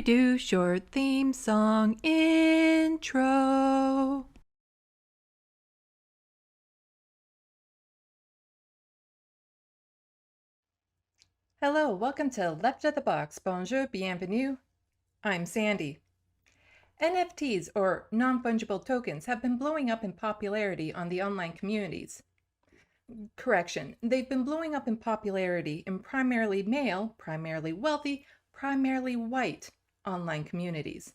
Do short theme song intro. Hello, welcome to Left of the Box. Bonjour, bienvenue. I'm Sandy. NFTs, or non-fungible tokens, have been blowing up in popularity on the online communities. Correction, they've been blowing up in popularity in primarily male, primarily wealthy, primarily white online communities.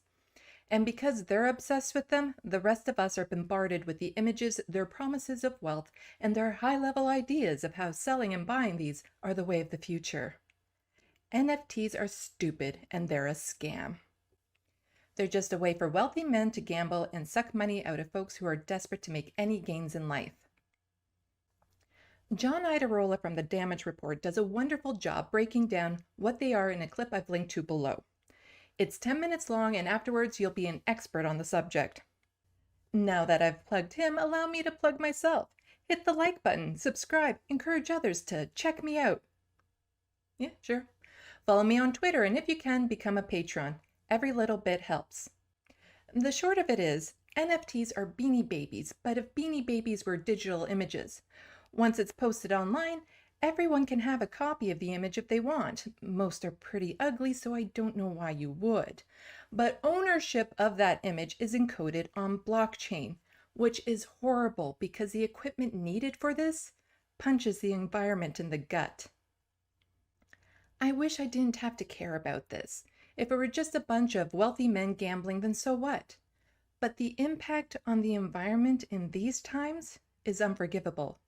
And because they're obsessed with them, the rest of us are bombarded with the images, their promises of wealth, and their high-level ideas of how selling and buying these are the way of the future. NFTs are stupid, and they're a scam. They're just a way for wealthy men to gamble and suck money out of folks who are desperate to make any gains in life. John Iadarola from the Damage Report does a wonderful job breaking down what they are in a clip I've linked to below. It's 10 minutes long, and afterwards you'll be an expert on the subject. Now that I've plugged him, allow me to plug myself. Hit the like button, subscribe, encourage others to check me out. Yeah, sure. Follow me on Twitter, and if you can, become a patron. Every little bit helps. The short of it is, NFTs are Beanie Babies, but if Beanie Babies were digital images. Once it's posted online, everyone can have a copy of the image if they want. Most are pretty ugly, so I don't know why you would. But ownership of that image is encoded on blockchain, which is horrible because the equipment needed for this punches the environment in the gut. I wish I didn't have to care about this. If it were just a bunch of wealthy men gambling, then so what? But the impact on the environment in these times is unforgivable.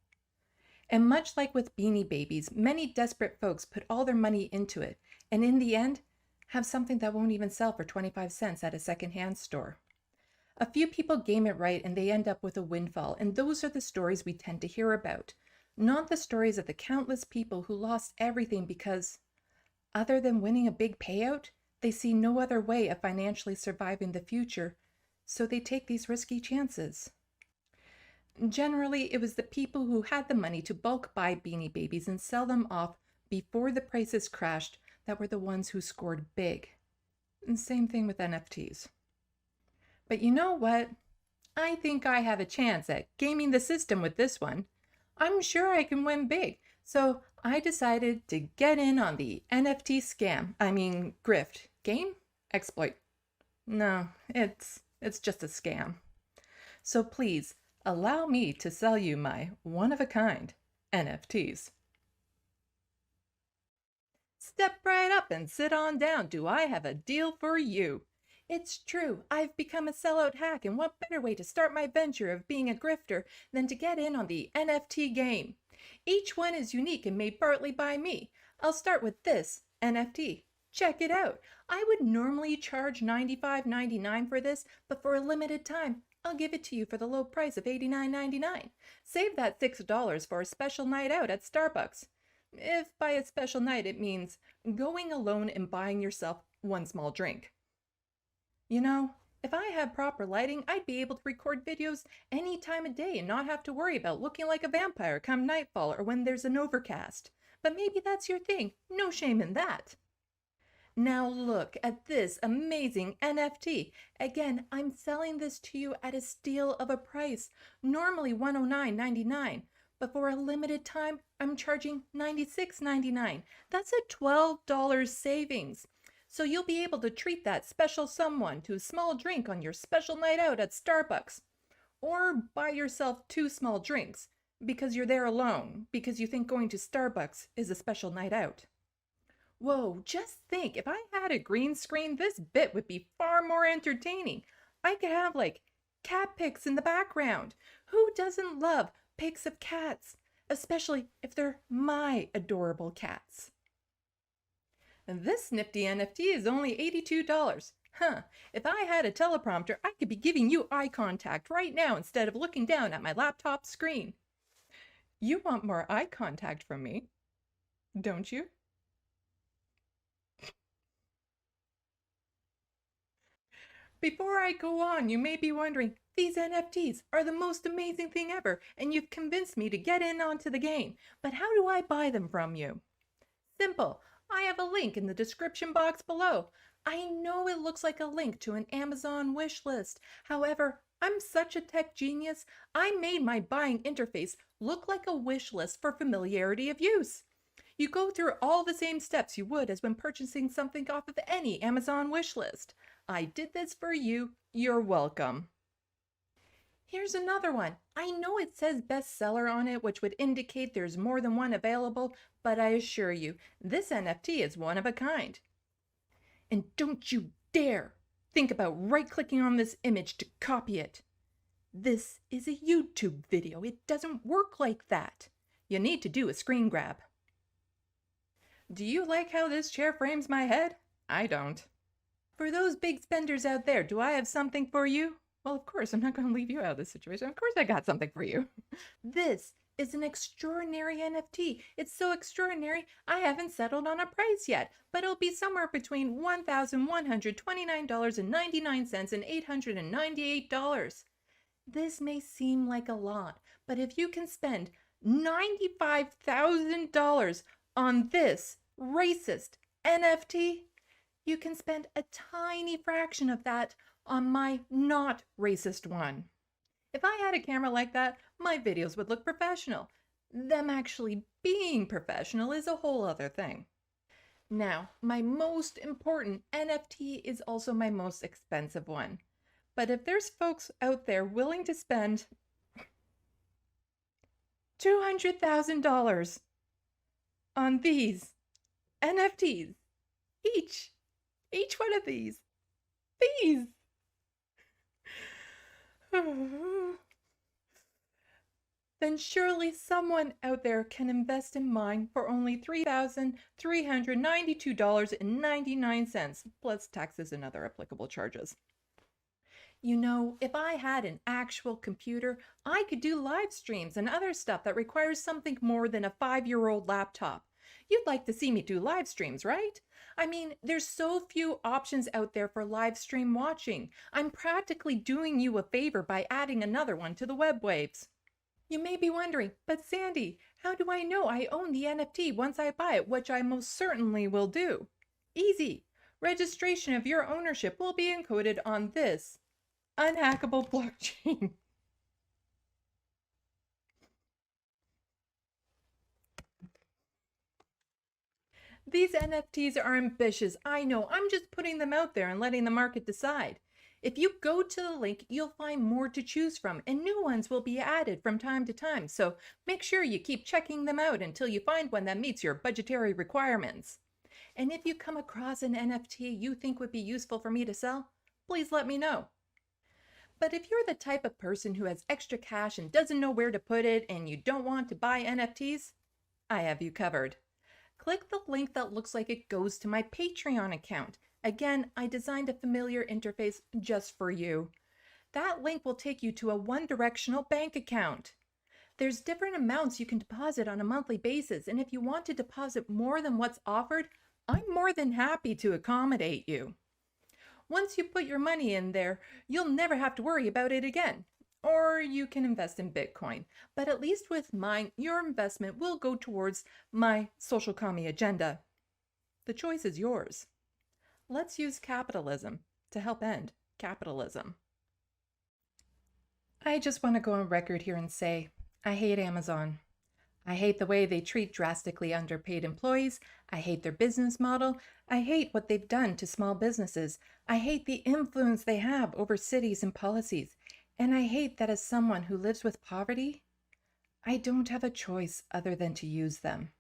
And much like with Beanie Babies, many desperate folks put all their money into it, and in the end, have something that won't even sell for 25 cents at a secondhand store. A few people game it right and they end up with a windfall, and those are the stories we tend to hear about, not the stories of the countless people who lost everything because, other than winning a big payout, they see no other way of financially surviving the future, so they take these risky chances. Generally, it was the people who had the money to bulk buy Beanie Babies and sell them off before the prices crashed that were the ones who scored big. And same thing with NFTs. But you know what? I think I have a chance at gaming the system with this one. I'm sure I can win big, so I decided to get in on the NFT grift. Game? Exploit. No, it's just a scam. So please, allow me to sell you my one-of-a-kind NFTs. Step right up and sit on down. Do I have a deal for you? It's true, I've become a sellout hack, and what better way to start my venture of being a grifter than to get in on the NFT game? Each one is unique and made partly by me. I'll start with this NFT. Check it out. I would normally charge $95.99 for this, but for a limited time, I'll give it to you for the low price of $89.99. Save that $6 for a special night out at Starbucks. If by a special night it means going alone and buying yourself one small drink. You know, if I had proper lighting, I'd be able to record videos any time of day and not have to worry about looking like a vampire come nightfall or when there's an overcast. But maybe that's your thing. No shame in that. Now look at this amazing NFT. Again, I'm selling this to you at a steal of a price, normally $109.99, but for a limited time, I'm charging $96.99. That's a $12 savings. So you'll be able to treat that special someone to a small drink on your special night out at Starbucks. Or buy yourself 2 small drinks because you're there alone, because you think going to Starbucks is a special night out. Whoa, just think, if I had a green screen, this bit would be far more entertaining. I could have like cat pics in the background. Who doesn't love pics of cats, especially if they're my adorable cats? And this nifty NFT is only $82. Huh, if I had a teleprompter, I could be giving you eye contact right now instead of looking down at my laptop screen. You want more eye contact from me, don't you? Before I go on, you may be wondering, these NFTs are the most amazing thing ever, and you've convinced me to get in onto the game. But how do I buy them from you? Simple. I have a link in the description box below. I know it looks like a link to an Amazon wish list. However, I'm such a tech genius, I made my buying interface look like a wish list for familiarity of use. You go through all the same steps you would as when purchasing something off of any Amazon wish list. I did this for you. You're welcome. Here's another one. I know it says bestseller on it, which would indicate there's more than one available, but I assure you, this NFT is one of a kind. And don't you dare think about right-clicking on this image to copy it. This is a YouTube video. It doesn't work like that. You need to do a screen grab. Do you like how this chair frames my head? I don't. For those big spenders out there, do I have something for you? Well, of course, I'm not going to leave you out of this situation. Of course I got something for you. This is an extraordinary NFT. It's so extraordinary, I haven't settled on a price yet, but it'll be somewhere between $1,129.99 and $898. This may seem like a lot, but if you can spend $95,000 on this racist NFT, you can spend a tiny fraction of that on my not racist one. If I had a camera like that, my videos would look professional. Them actually being professional is a whole other thing. Now, my most important NFT is also my most expensive one. But if there's folks out there willing to spend $200,000 on these NFTs, each one of these, then surely someone out there can invest in mine for only $3,392.99, plus taxes and other applicable charges. You know, if I had an actual computer, I could do live streams and other stuff that requires something more than a 5-year-old laptop. You'd like to see me do live streams, right? I mean, there's so few options out there for live stream watching. I'm practically doing you a favor by adding another one to the web waves. You may be wondering, but Sandy, how do I know I own the NFT once I buy it, which I most certainly will do? Easy. Registration of your ownership will be encoded on this unhackable blockchain. These NFTs are ambitious, I know. I'm just putting them out there and letting the market decide. If you go to the link, you'll find more to choose from, and new ones will be added from time to time, so make sure you keep checking them out until you find one that meets your budgetary requirements. And if you come across an NFT you think would be useful for me to sell, please let me know. But if you're the type of person who has extra cash and doesn't know where to put it and you don't want to buy NFTs, I have you covered. Click the link that looks like it goes to my Patreon account. Again, I designed a familiar interface just for you. That link will take you to a one-directional bank account. There's different amounts you can deposit on a monthly basis, and if you want to deposit more than what's offered, I'm more than happy to accommodate you. Once you put your money in there, you'll never have to worry about it again. Or you can invest in Bitcoin. But at least with mine, your investment will go towards my social commie agenda. The choice is yours. Let's use capitalism to help end capitalism. I just want to go on record here and say, I hate Amazon. I hate the way they treat drastically underpaid employees. I hate their business model. I hate what they've done to small businesses. I hate the influence they have over cities and policies. And I hate that as someone who lives with poverty, I don't have a choice other than to use them.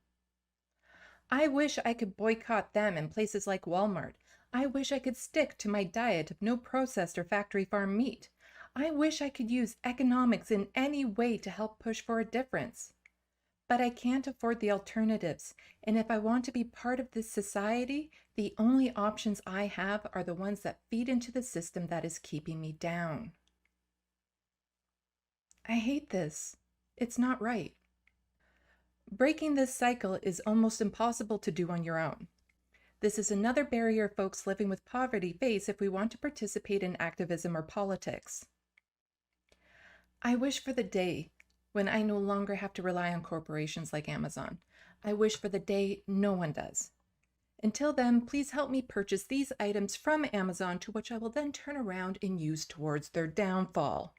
I wish I could boycott them in places like Walmart. I wish I could stick to my diet of no processed or factory farm meat. I wish I could use economics in any way to help push for a difference. But I can't afford the alternatives, and if I want to be part of this society, the only options I have are the ones that feed into the system that is keeping me down. I hate this. It's not right. Breaking this cycle is almost impossible to do on your own. This is another barrier folks living with poverty face if we want to participate in activism or politics. I wish for the day when I no longer have to rely on corporations like Amazon. I wish for the day no one does. Until then, please help me purchase these items from Amazon, to which I will then turn around and use towards their downfall.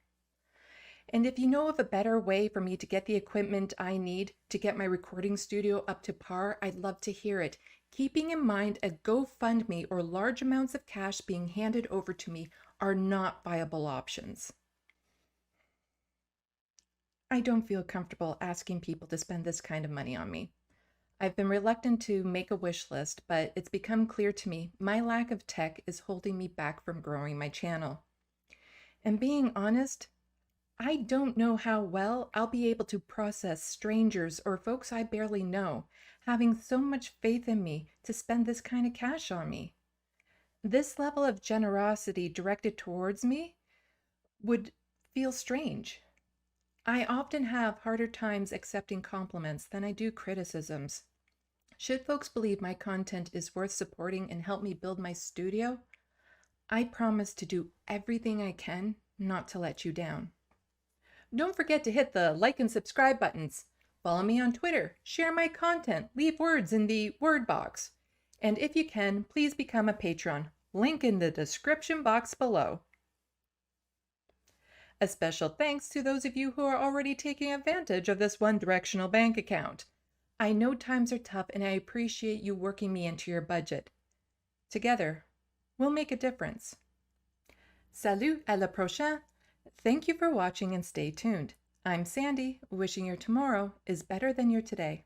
And if you know of a better way for me to get the equipment I need to get my recording studio up to par, I'd love to hear it. Keeping in mind a GoFundMe or large amounts of cash being handed over to me are not viable options. I don't feel comfortable asking people to spend this kind of money on me. I've been reluctant to make a wish list, but it's become clear to me my lack of tech is holding me back from growing my channel. And being honest, I don't know how well I'll be able to process strangers or folks I barely know having so much faith in me to spend this kind of cash on me. This level of generosity directed towards me would feel strange. I often have harder times accepting compliments than I do criticisms. Should folks believe my content is worth supporting and help me build my studio, I promise to do everything I can not to let you down. Don't forget to hit the like and subscribe buttons. Follow me on Twitter, share my content, leave words in the word box. And if you can, please become a patron. Link in the description box below. A special thanks to those of you who are already taking advantage of this one-directional bank account. I know times are tough and I appreciate you working me into your budget. Together, we'll make a difference. Salut, à la prochaine! Thank you for watching and stay tuned. I'm Sandy, wishing your tomorrow is better than your today.